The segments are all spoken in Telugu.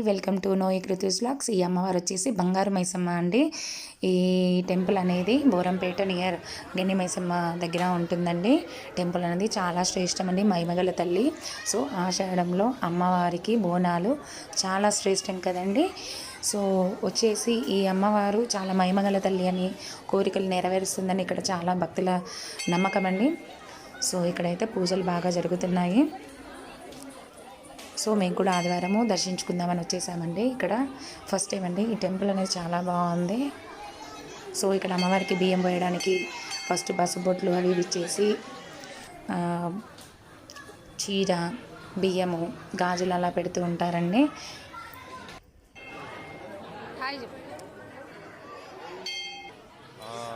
వెల్కమ్ టు నోయి కృతూస్ వ్లాగ్స్. ఈ అమ్మవారు వచ్చేసి బంగారు మైసమ్మ అండి. ఈ టెంపుల్ అనేది బోరంపేట నియర్ గెన్ని మైసమ్మ దగ్గర ఉంటుందండి. టెంపుల్ అనేది చాలా శ్రేష్టమండి, మైమగల తల్లి. సో ఆషాఢంలో అమ్మవారికి బోనాలు చాలా శ్రేష్టం కదండి. సో వచ్చేసి ఈ అమ్మవారు చాలా మైమగల తల్లి అని, కోరికలు నెరవేరుస్తుందని ఇక్కడ చాలా భక్తుల నమ్మకం అండి. సో ఇక్కడైతే పూజలు బాగా జరుగుతున్నాయి. సో మేము కూడా ఆదివారము దర్శించుకుందామని వచ్చేసామండి. ఇక్కడ ఫస్ట్ టైం అండి. ఈ టెంపుల్ అనేది చాలా బాగుంది. సో ఇక్కడ అమ్మవారికి బియ్యం పోయడానికి ఫస్ట్ పసుబొట్లు అవి ఇచ్చేసి చీర, బియ్యము, గాజులు అలా పెడుతూ ఉంటారండి.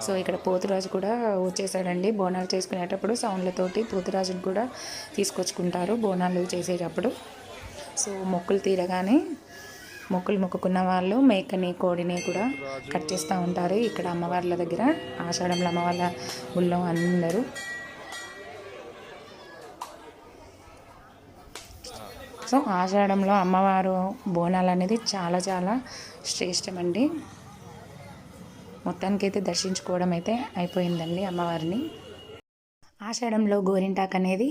సో ఇక్కడ పోతురాజు కూడా వచ్చేసాడండి. బోనాలు చేసుకునేటప్పుడు సౌండ్లతోటి పోతురాజును కూడా తీసుకొచ్చుకుంటారు బోనాలు చేసేటప్పుడు. సో మొక్కులు తీరగానే మొక్కులు మొక్కుకున్న వాళ్ళు మేకని, కోడిని కూడా కట్ చేస్తూ ఉంటారు ఇక్కడ అమ్మవార్ల దగ్గర. ఆషాఢంలో అమ్మవార్ల గుళ్ళో అందరూ. సో ఆషాఢంలో అమ్మవారు బోనాలు అనేది చాలా చాలా శ్రేష్టమండి. మొత్తానికైతే దర్శించుకోవడం అయితే అయిపోయిందండి అమ్మవారిని. ఆషాఢంలో గోరింటాకు అనేది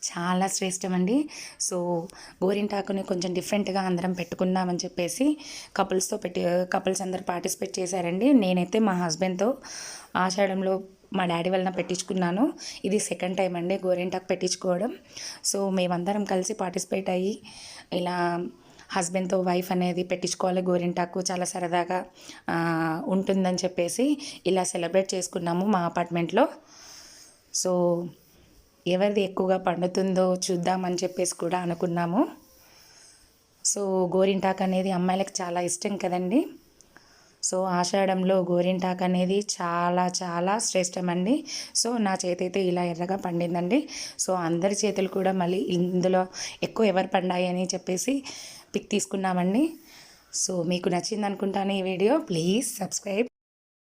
చాలా శ్రేష్టమండి. సో గోరింటాకుని కొంచెం డిఫరెంట్గా అందరం పెట్టుకుందామని చెప్పేసి కపుల్స్ అందరు పార్టిసిపేట్ చేశారండి. నేనైతే మా హస్బెండ్తో ఆషాఢంలో మా డాడీ వలన పెట్టించుకున్నాను. ఇది సెకండ్ టైం అండి గోరింటాకు పెట్టించుకోవడం. సో మేమందరం కలిసి పార్టిసిపేట్ అయ్యి ఇలా హస్బెండ్తో వైఫ్ అనేది పెట్టించుకోవాలి గోరింటాకు, చాలా సరదాగా ఉంటుందని చెప్పేసి ఇలా సెలబ్రేట్ చేసుకున్నాము మా అపార్ట్మెంట్లో. సో ఎవరిది ఎక్కువగా పండుతుందో చూద్దామని చెప్పేసి కూడా అనుకున్నాము. సో గోరింటాకు అనేది అమ్మాయిలకు చాలా ఇష్టం కదండి. సో ఆషాఢంలో గోరింటాకు అనేది చాలా చాలా శ్రేష్టమండి. సో నా చేతి అయితే ఇలా ఎర్రగా పండిందండి. సో అందరి చేతులు కూడా మళ్ళీ ఇందులో ఎక్కువ ఎవరు పండాయి అని చెప్పేసి పిక్ తీసుకున్నామండి. సో మీకు నచ్చింది అనుకుంటాను ఈ వీడియో. Please subscribe.